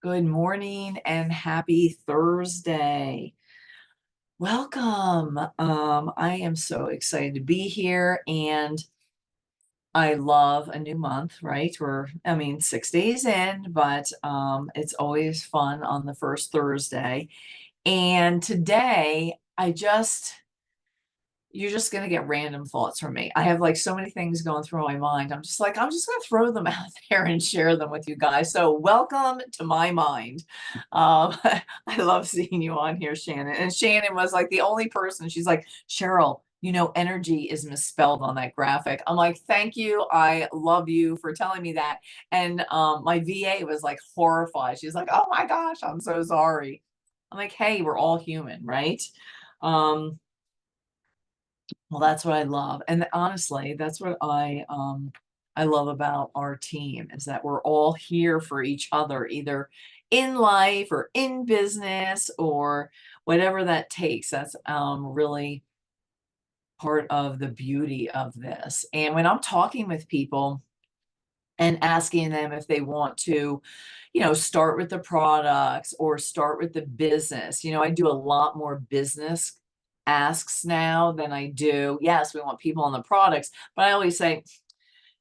Good morning and happy Thursday. Welcome. I am so excited to be here and I love a new month, right? I mean, 6 days in, but it's always fun on the first Thursday. And today you're just gonna get random thoughts from me. I have, like, so many things going through my mind. I'm just like, I'm just gonna throw them out there and share them with you guys. So welcome to my mind. I love seeing you on here, Shannon. And Shannon was, like, the only person she's like, "Cheryl, energy is misspelled on that graphic." I'm like, "Thank you. I love you for telling me that." And, my VA was, like, horrified. She's like, "Oh my gosh, I'm so sorry." I'm like, "Hey, we're all human, right?" Um well, that's what I love, and honestly, that's what I love about our team is that we're all here for each other, either in life or in business or whatever that takes. That's really part of the beauty of this. And when I'm talking with people and asking them if they want to, start with the products or start with the business. I do a lot more business asks now than I do. Yes, we want people on the products, but I always say,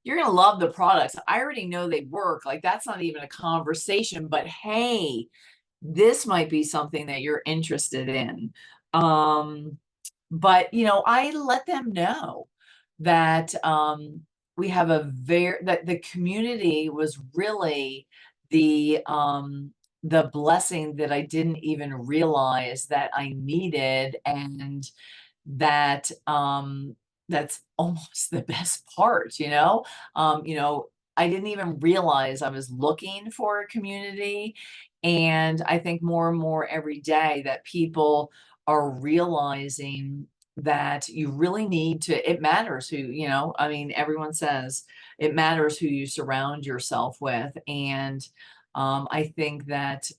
you're going to love the products. I already know they work. Like, that's not even a conversation, but hey, this might be something that you're interested in. Um, but I let them know that we have that the community was really the blessing that I didn't even realize that I needed, and that that's almost the best part. I didn't even realize I was looking for a community, and I think more and more every day that people are realizing that you really need to it matters I mean, everyone says it matters who you surround yourself with, and I think that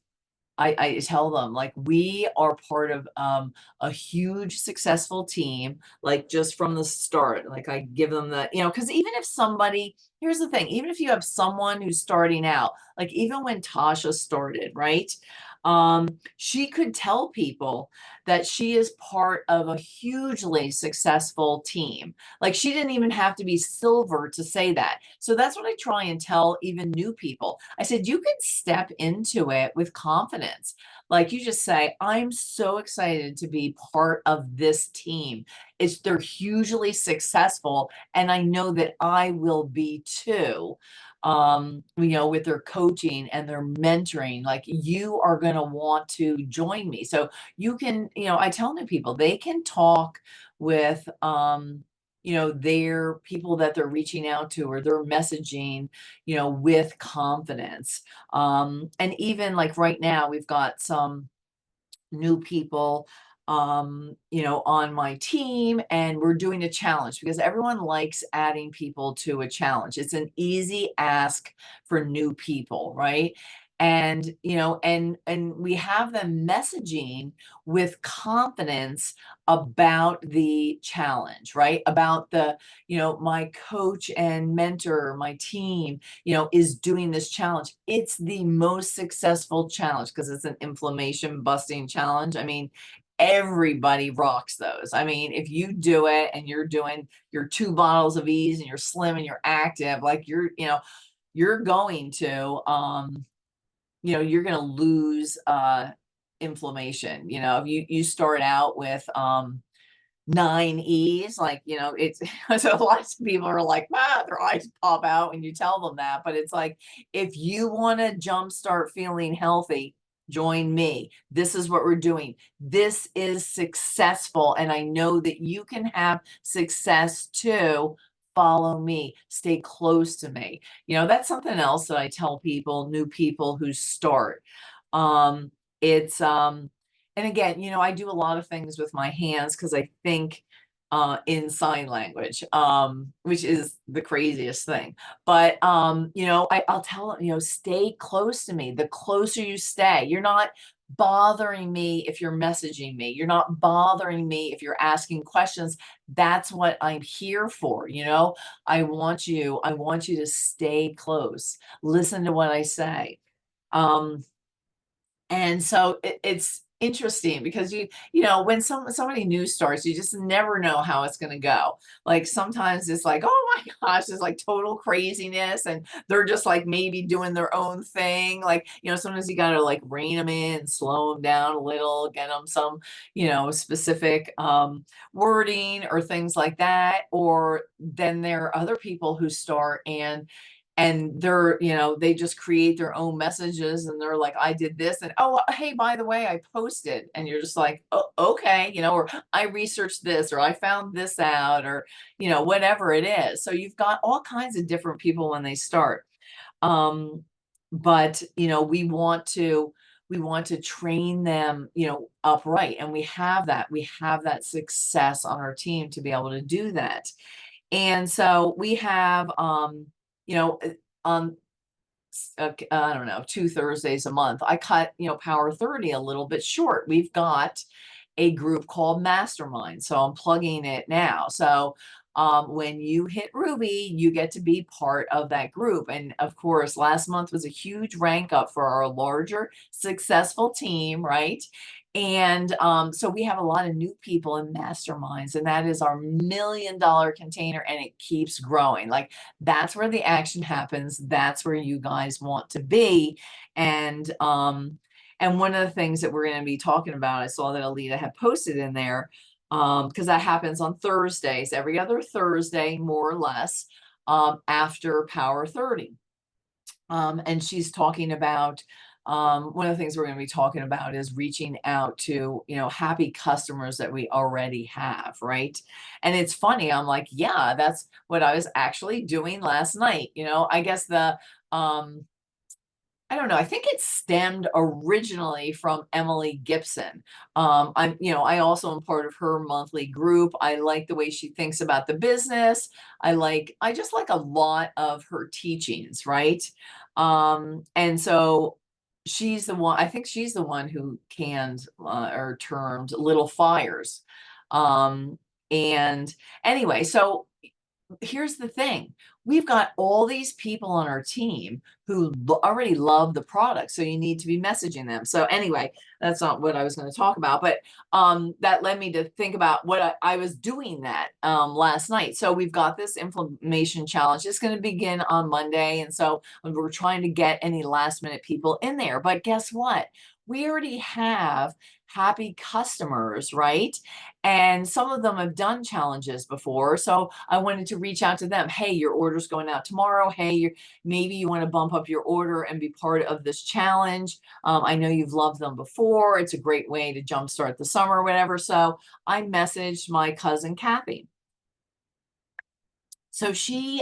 I tell them, like, we are part of, a huge successful team, like, just from the start. Like, I give them because even if somebody here's the thing, even if you have someone who's starting out, like, even when Tasha started, right? She could tell people that she is part of a hugely successful team. Like, she didn't even have to be silver to say that. So that's what I try and tell even new people. I said, "You can step into it with confidence." Like, you just say, "I'm so excited to be part of this team. They're hugely successful, and I know that I will be too." With their coaching and their mentoring, like, you are going to want to join me. So I tell new people they can talk with, their people that they're reaching out to or they're messaging, with confidence. And even like right now, we've got some new people on my team, and we're doing a challenge because everyone likes adding people to a challenge. It's an easy ask for new people, right? And we have them messaging with confidence about the challenge, right? About my coach and mentor, my team, is doing this challenge. It's the most successful challenge because it's an inflammation busting challenge. I mean, everybody rocks those. I mean, if you do it and you're doing your 2 bottles of ease and you're slim and you're active, like you're going to you're going to lose inflammation. If you start out with 9 E's, like, it's so lots of people are like, their eyes pop out when you tell them that. But it's like, if you want to jumpstart feeling healthy, join me. This is what we're doing. This is successful. And I know that you can have success too. Follow me, stay close to me. That's something else that I tell people, new people who start. Um, it's and again, I do a lot of things with my hands because I think in sign language, which is the craziest thing. But I'll tell them, stay close to me. The closer you stay, you're not bothering me if you're messaging me. You're not bothering me if you're asking questions. That's what I'm here for. I want you to stay close. Listen to what I say. Um, And so it's interesting because when somebody new starts, you just never know how it's going to go. Like sometimes it's like, oh my gosh, it's like total craziness, and they're just like maybe doing their own thing. Like, sometimes you got to like rein them in, slow them down a little, get them some, specific wording or things like that. Or then there are other people who start and they're they just create their own messages, and they're like, I did this, and oh hey, by the way, I posted, and you're just like, oh okay, or I researched this, or I found this out, or whatever it is. So you've got all kinds of different people when they start. But we want to train them upright, and we have that success on our team to be able to do that. And so we have you know, on I don't know, 2 Thursdays a month, I cut, Power 30 a little bit short. We've got a group called Mastermind. So I'm plugging it now. So when you hit Ruby, you get to be part of that group. And of course, last month was a huge rank up for our larger successful team, right? And so we have a lot of new people in masterminds, and that is our $1 million container, and it keeps growing. Like that's where the action happens. That's where you guys want to be. And one of the things that we're going to be talking about, I saw that Alita had posted in there, because that happens on Thursdays, every other Thursday, more or less, after Power 30. And she's talking about one of the things we're going to be talking about is reaching out to happy customers that we already have, right? And it's funny, I'm like, yeah, that's what I was actually doing last night. I guess I don't know. I think it stemmed originally from Emily Gibson. I also am part of her monthly group. I like the way she thinks about the business. I just like a lot of her teachings, right? And so she's the one, I think she's the one who canned or termed little fires. And anyway, so here's the thing. We've got all these people on our team who already love the product. So you need to be messaging them. So anyway, that's not what I was going to talk about, but that led me to think about what I was doing that last night. So we've got this inflammation challenge. It's going to begin on Monday. And so we're trying to get any last minute people in there. But guess what? We already have happy customers, right? And some of them have done challenges before. So I wanted to reach out to them. Hey, your order's going out tomorrow. Hey, maybe you want to bump up your order and be part of this challenge. I know you've loved them before. It's a great way to jumpstart the summer or whatever. So I messaged my cousin, Kathy. So she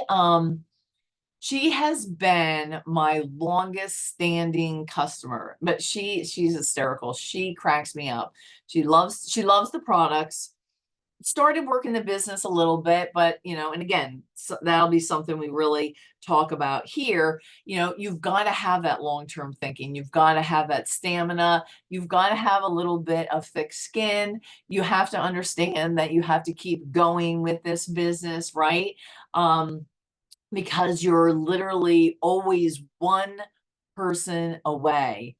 has been my longest standing customer, but she's hysterical. She cracks me up. She loves the products. Started working the business a little bit, but and again, so that'll be something we really talk about here. You've got to have that long-term thinking. You've got to have that stamina. You've got to have a little bit of thick skin. You have to understand that you have to keep going with this business, right? Because you're literally always one person away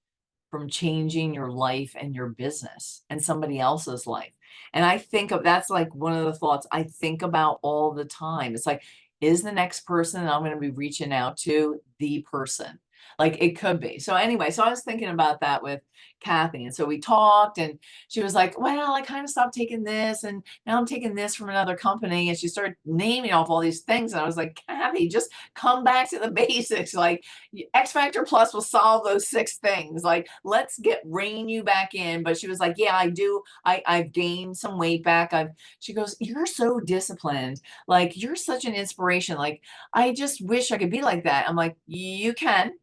from changing your life and your business and somebody else's life. And I think that's like one of the thoughts I think about all the time. It's like, is the next person I'm going to be reaching out to the person? Like it could be. So anyway, so I was thinking about that with Kathy. And so we talked, and she was like, well, I kind of stopped taking this, and now I'm taking this from another company. And she started naming off all these things. And I was like, Kathy, just come back to the basics. Like X Factor Plus will solve those 6 things. Like, let's rein you back in. But she was like, yeah, I do. I've gained some weight back. She goes, you're so disciplined. Like, you're such an inspiration. Like, I just wish I could be like that. I'm like, you can.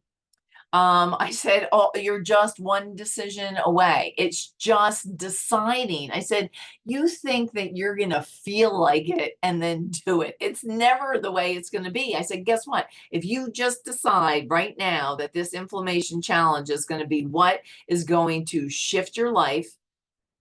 I said, oh, you're just one decision away. It's just deciding. I said, you think that you're going to feel like it and then do it. It's never the way it's going to be. I said, guess what? If you just decide right now that this inflammation challenge is going to be what is going to shift your life,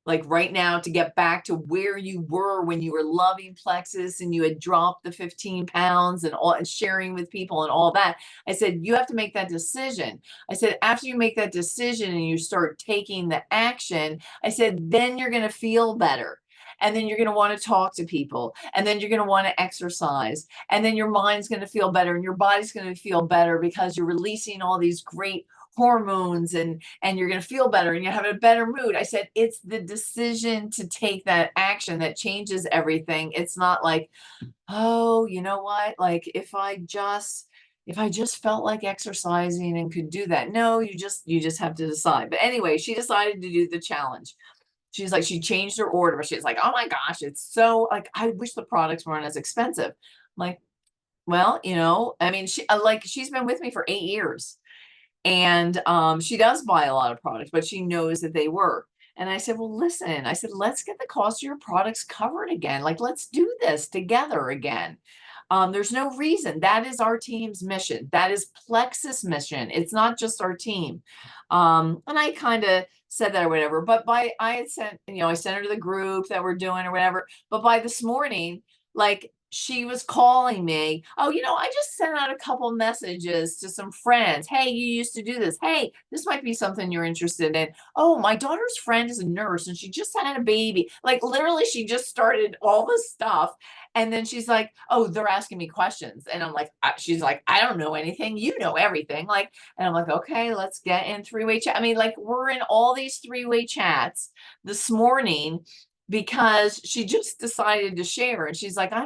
like right now, to get back to where you were when you were loving Plexus and you had dropped the 15 pounds and all, and sharing with people and all that. I said, you have to make that decision. I said, after you make that decision and you start taking the action, I said, then you're going to feel better. And then you're going to want to talk to people. And then you're going to want to exercise. And then your mind's going to feel better and your body's going to feel better because you're releasing all these great hormones, and you're going to feel better and you have a better mood. I said, it's the decision to take that action that changes everything. It's not like, oh, you know what? Like if I just felt like exercising and could do that. No, you just have to decide. But anyway, she decided to do the challenge. She's like, she changed her order. She's like, oh my gosh, it's so like, I wish the products weren't as expensive. I'm like, well, I mean, she's been with me for 8 years. And she does buy a lot of products, but she knows that they work. And I said, well, listen, I said, let's get the cost of your products covered again. Like, let's do this together again. There's no reason. That is our team's mission. That is Plexus mission. It's not just our team. And I kind of said that or whatever, but I had sent, I sent her to the group that we're doing or whatever. But by this morning, like she was calling me. Oh, I just sent out a couple messages to some friends. Hey, you used to do this. Hey, this might be something you're interested in. Oh, my daughter's friend is a nurse and she just had a baby. Like literally, she just started all this stuff. And then she's like, oh, they're asking me questions. And I'm like, she's like, I don't know anything. You know everything. Like, and I'm like, okay, let's get in three-way chat. I mean, like we're in all these three-way chats this morning because she just decided to share. And she's like, I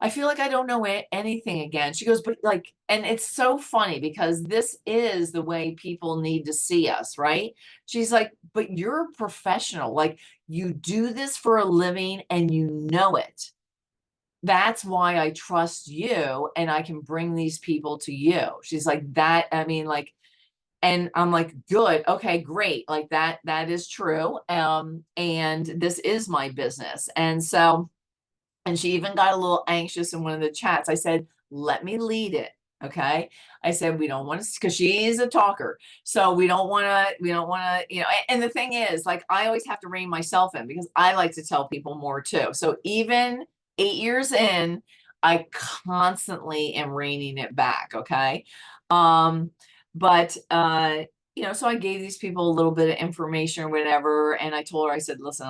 feel like I don't know anything again. She goes, but like, and it's so funny because this is the way people need to see us, right? She's like, but you're a professional. Like you do this for a living and you know it. That's why I trust you and I can bring these people to you. She's like that. I mean, like, and I'm like, good, okay, great. Like that is true. And this is my business. And so, and she even got a little anxious in one of the chats. I said, let me lead it. Okay. I said, we don't want to, because she is a talker. So we don't want to, and the thing is, like, I always have to rein myself in because I like to tell people more too. So even 8 years in, I constantly am reining it back. Okay. But so I gave these people a little bit of information or whatever, and I told her, I said, listen,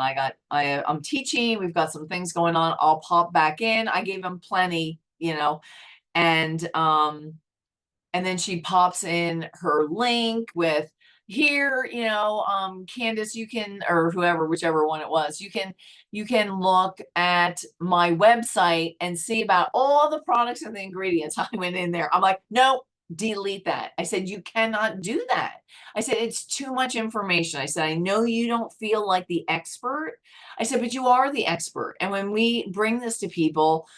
I'm teaching, we've got some things going on, I'll pop back in. I gave them plenty, and then she pops in her link with here, Candace, you can, or whoever, whichever one it was, you can look at my website and see about all the products and the ingredients. I went in there. I'm like, no, delete that. I said, you cannot do that. I said, it's too much information. I said, I know you don't feel like the expert. I said, but you are the expert. And when we bring this to people,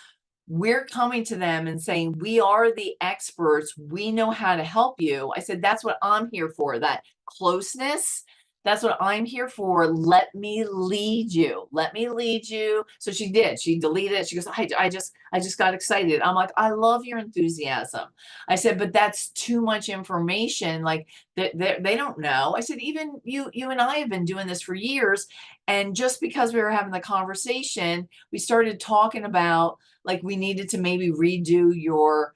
we're coming to them and saying, we are the experts. We know how to help you. I said, that's what I'm here for, that closeness. That's what I'm here for. Let me lead you. Let me lead you. So she did. She deleted it. She goes, I just got excited. I'm like, I love your enthusiasm. I said, but that's too much information. Like they don't know. I said, even you and I have been doing this for years. And just because we were having the conversation, we started talking about like we needed to maybe redo your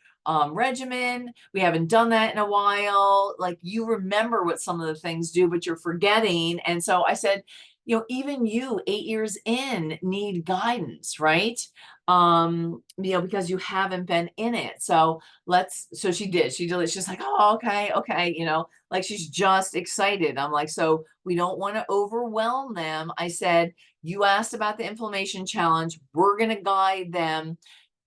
regimen. We haven't done that in a while. Like you remember what some of the things do, but you're forgetting. And so I said, even you 8 years in need guidance, right? Because you haven't been in it. So so she did. She's like, oh, okay. Like she's just excited. I'm like, so we don't want to overwhelm them. I said, you asked about the inflammation challenge. We're going to guide them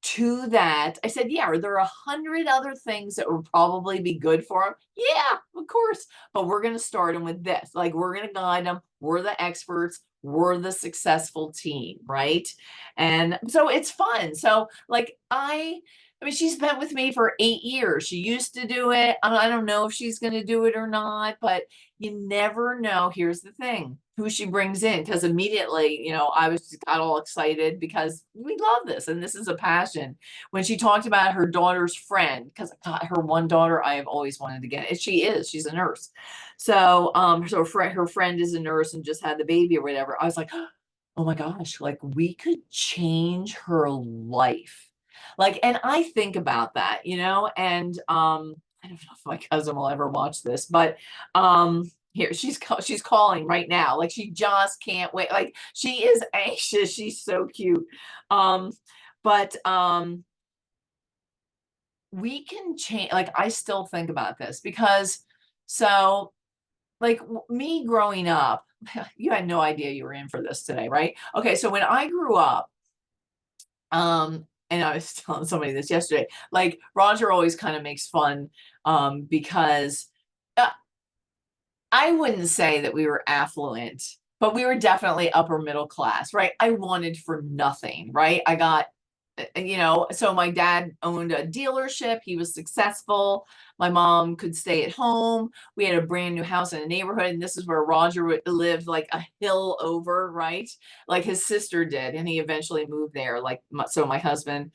to that. I said, yeah, are there 100 other things that would probably be good for them? Yeah, of course. But we're going to start them with this. Like, we're going to guide them. We're the experts. We're the successful team, right? And so it's fun. So like I mean, she's been with me for 8 years. She used to do it. I don't know if she's going to do it or not, but you never know. Here's the thing, who she brings in, because immediately, I got all excited because we love this and this is a passion. When she talked about her daughter's friend, because her one daughter I have always wanted to get, and she's a nurse. So her friend is a nurse and just had the baby or whatever. I was like, oh my gosh, like we could change her life. Like, and I think about that, and I don't know if my cousin will ever watch this, but here she's calling right now. Like she just can't wait. Like she is anxious. She's so cute. But we can change, like I still think about this because so like me growing up, you had no idea you were in for this today, right? Okay, so when I grew up, and I was telling somebody this yesterday, like Roger always kind of makes fun, because uh, I wouldn't say that we were affluent, but we were definitely upper middle class, right? I wanted for nothing, right? I got, so my dad owned a dealership. He was successful. My mom could stay at home. We had a brand new house in a neighborhood, and this is where Roger lived, like a hill over, right? Like his sister did, and he eventually moved there. So my husband,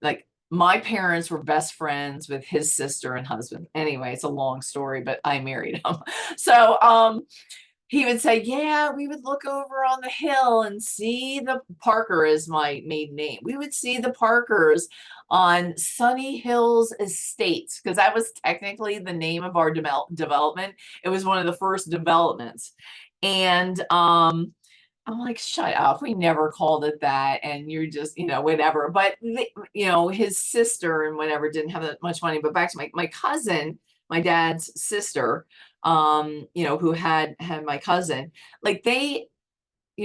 like my parents were best friends with his sister and husband. Anyway, it's a long story, but I married him. So he would say, yeah, we would look over on the hill and see the Parker is my maiden name. We would see the Parkers on Sunny Hills Estates, because that was technically the name of our development. It was one of the first developments. And I'm like, shut up. We never called it that. And you're just, whatever. But, his sister and whatever didn't have that much money. But back to my cousin, my dad's sister, who had my cousin, like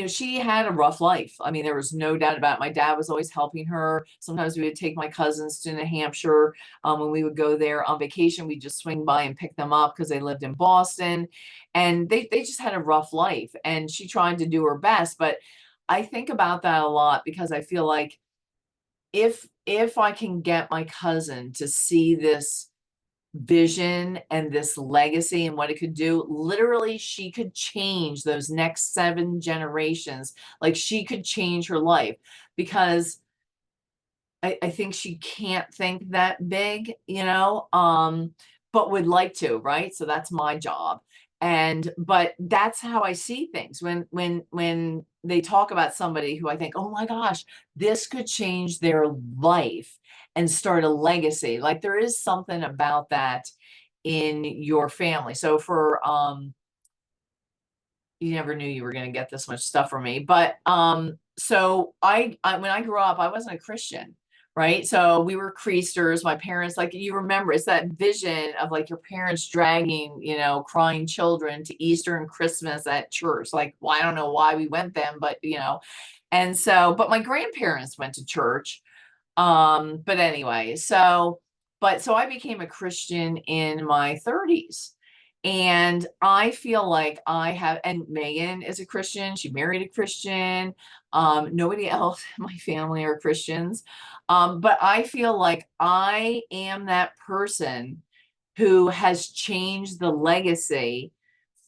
she had a rough life. I mean, there was no doubt about it. My dad was always helping her. Sometimes we would take my cousins to New Hampshire. When we would go there on vacation, we'd just swing by and pick them up because they lived in Boston. And they just had a rough life. And she tried to do her best. But I think about that a lot because I feel like if I can get my cousin to see this vision and this legacy and what it could do, literally she could change those next 7 generations. Like she could change her life because I think she can't think that big, but would like to, right? So that's my job. But that's how I see things when they talk about somebody who I think, oh my gosh, this could change their life and start a legacy. Like there is something about that in your family. So you never knew you were going to get this much stuff from me, but so I when I grew up, I wasn't a Christian, right? So we were Creasters. My parents, like you remember, it's that vision of like your parents dragging, crying children to Easter and Christmas at church. Like, well, I don't know why we went then, but and so, but my grandparents went to church. But anyway, so I became a Christian in my 30s. And I feel like and Megan is a Christian. She married a Christian. Nobody else in my family are Christians. But I feel like I am that person who has changed the legacy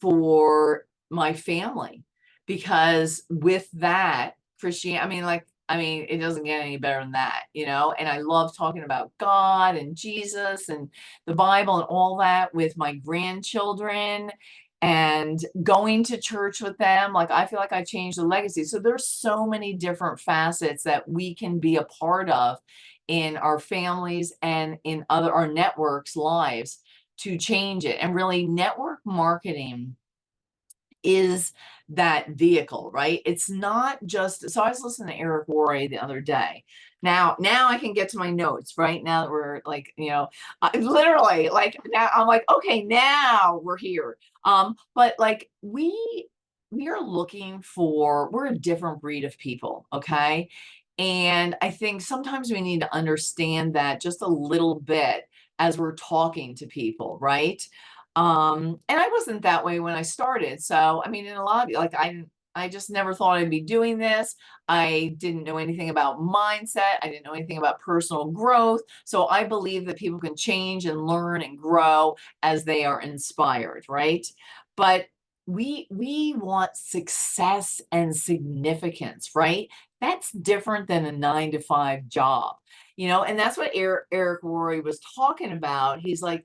for my family because with that Christianity, I mean, it doesn't get any better than that, and I love talking about God and Jesus and the Bible and all that with my grandchildren and going to church with them. Like, I feel like I changed the legacy. So there's so many different facets that we can be a part of in our families and in our networks' lives to change it. And really, network marketing is that vehicle, right? It's not just, so I was listening to Eric Worre the other day. Now I can get to my notes, right? Now that we're like, literally like now I'm like, okay, now we're here. But like we are looking for, we're a different breed of people, okay? And I think sometimes we need to understand that just a little bit as we're talking to people, right? And I wasn't that way when I started. So, I mean, in a lot of like, I just never thought I'd be doing this. I didn't know anything about mindset. I didn't know anything about personal growth. So I believe that people can change and learn and grow as they are inspired, right? But we want success and significance, right? That's different than a 9 to 5 job, and that's what Eric Worre was talking about. He's like,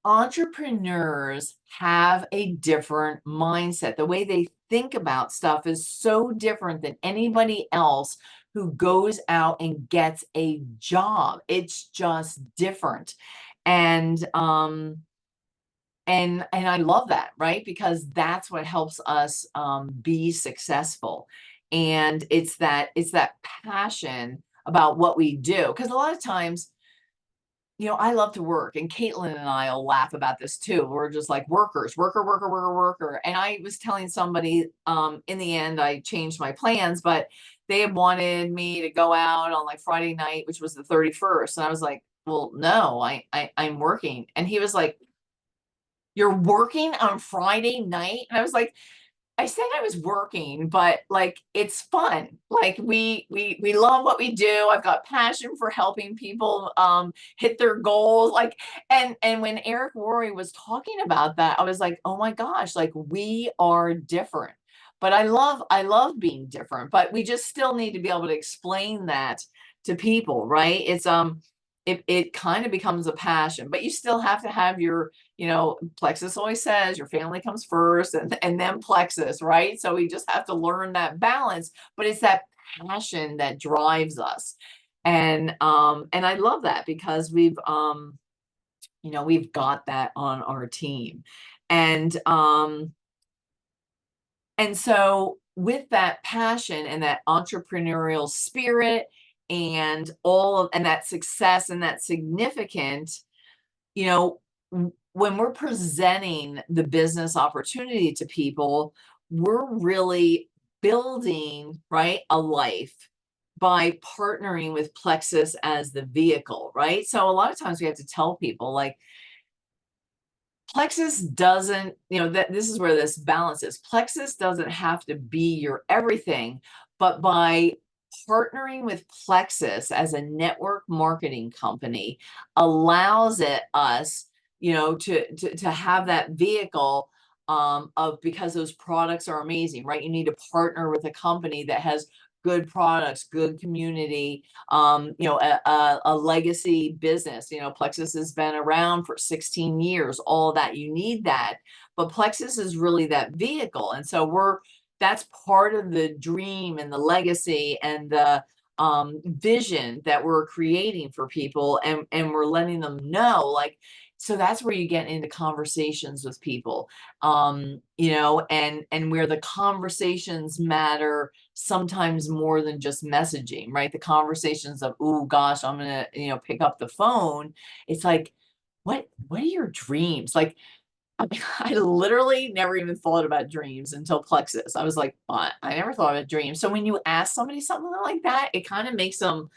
entrepreneurs have a different mindset. The way they think about stuff is so different than anybody else who goes out and gets a job. It's just different. And I love that, right? Because that's what helps us be successful. And it's that passion about what we do. Because a lot of times, I love to work, and Caitlin and I will laugh about this too. We're just like workers, worker, worker, worker, worker. And I was telling somebody, in the end, I changed my plans, but they had wanted me to go out on like Friday night, which was the 31st. And I was like, well, no, I'm working. And he was like, you're working on Friday night? And I was like, I said I was working, but like it's fun. Like we love what we do. I've got passion for helping people hit their goals. Like and when Eric Worre was talking about that, I was like, oh my gosh, like we are different. But I love being different, but we just still need to be able to explain that to people, right? It kind of becomes a passion, but you still have to have your, Plexus always says your family comes first and then Plexus, right? So we just have to learn that balance, but it's that passion that drives us. And I love that because we've got that on our team. And so with that passion and that entrepreneurial spirit and that success and that significant, you know, when we're presenting the business opportunity to people, we're really building, right, a life by partnering with Plexus as the vehicle, right? So a lot of times we have to tell people like, Plexus doesn't, that this is where this balance is. Plexus doesn't have to be your everything, but by partnering with Plexus as a network marketing company allows us, to have that vehicle of because those products are amazing, right? You need to partner with a company that has good products, good community, a legacy business. Plexus has been around for 16 years, all that. You need that. But Plexus is really that vehicle. And so that's part of the dream and the legacy and the vision that we're creating for people. And we're letting them know, like, so that's where you get into conversations with people, and where the conversations matter sometimes more than just messaging, right? The conversations of, oh gosh, I'm gonna, pick up the phone. It's like, what are your dreams? Like, I literally never even thought about dreams until Plexus. I was like, I never thought about dreams. So when you ask somebody something like that, it kind of makes them,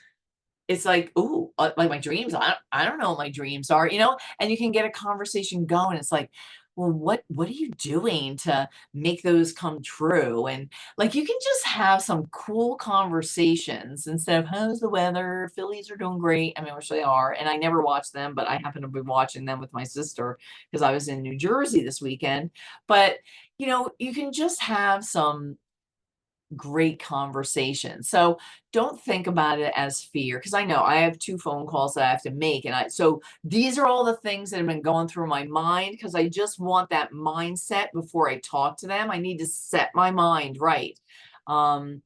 it's like, ooh, like my dreams, I don't know what my dreams are, and you can get a conversation going. It's like, well, what are you doing to make those come true? And like you can just have some cool conversations instead of how's the weather? Phillies are doing great. I mean, which they are, and I never watch them, but I happen to be watching them with my sister because I was in New Jersey this weekend. But you can just have some great conversation. So don't think about it as fear, because I know I have 2 phone calls that I have to make. So these are all the things that have been going through my mind because I just want that mindset before I talk to them. I need to set my mind right. And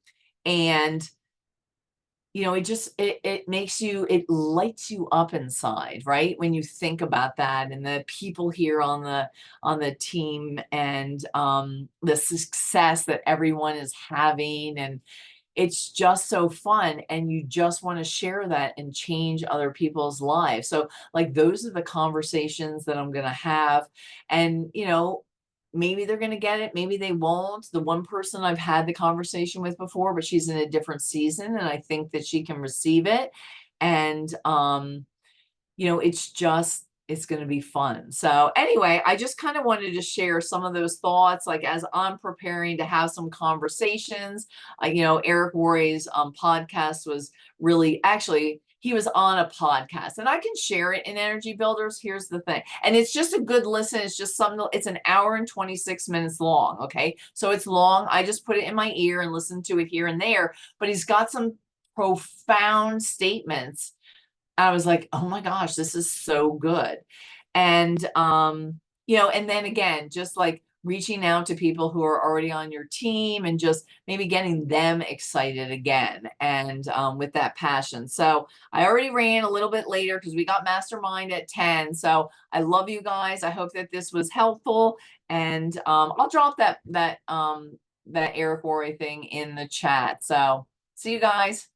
it makes you, it lights you up inside, right? When you think about that and the people here on the team and the success that everyone is having, and it's just so fun, and you just want to share that and change other people's lives. So like those are the conversations that I'm going to have. And maybe they're going to get it, maybe they won't. The one person I've had the conversation with before, but she's in a different season, and I think that she can receive it. And it's just it's going to be fun. So anyway, I just kind of wanted to share some of those thoughts, like as I'm preparing to have some conversations. Eric Worre's podcast was really, actually, he was on a podcast, and I can share it in Energy Builders. Here's the thing, and it's just a good listen. It's just something. It's an hour and 26 minutes long. Okay, so it's long. I just put it in my ear and listen to it here and there. But he's got some profound statements. I was like, oh my gosh, this is so good. And, and then again, just like reaching out to people who are already on your team and just maybe getting them excited again and with that passion. So I already ran a little bit later because we got Mastermind at 10. So I love you guys. I hope that this was helpful. And I'll drop that Eric Worre thing in the chat. So see you guys.